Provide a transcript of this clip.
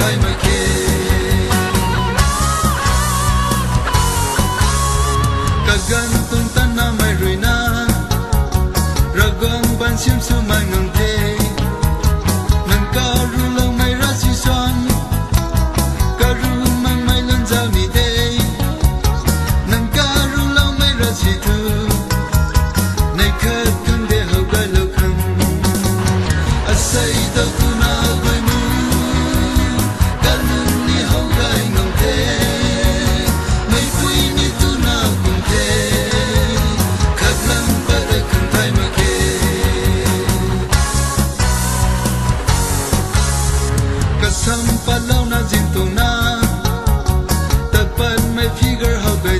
thay mà kê cả gan tung tan na mai rồi na ragang ban sim su mai ngang thế nang ka ru lo mai ra si son ka ru mang mai lan giao ni thế nang ka ru lo mai ra si tu nay khát căng để hậu gai lâu khăng a say đâu tu na quay mu ka nun ni hậu gai ngang thế mai quy ni tu na cùng thế khát lắm ba đã khăng thay mà kê ka sam pa lâu na jin tu na ta pan mai figure hậu gai